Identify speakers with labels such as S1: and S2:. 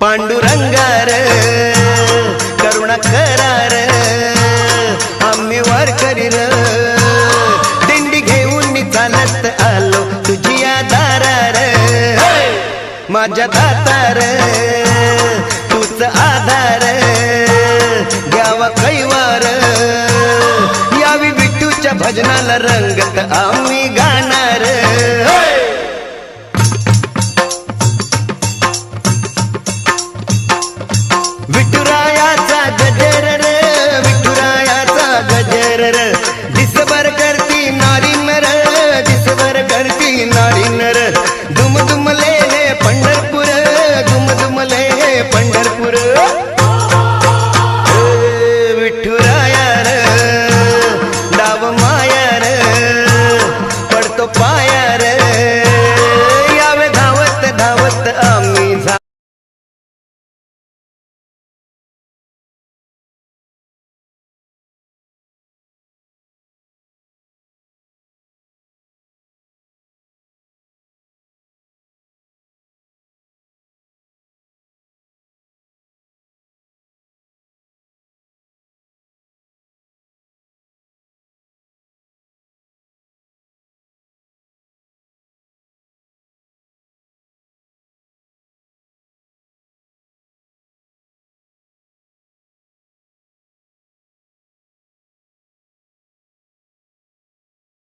S1: पांडुरंगार करुणा करार आम्ही वारकरी र दिंडी घेऊन चालत आलो तुझ्या दारार माझ्या दातार तूच आधार घ्यावा कैवार यावी विठूच्या भजनाला रंगत आम्ही गाणार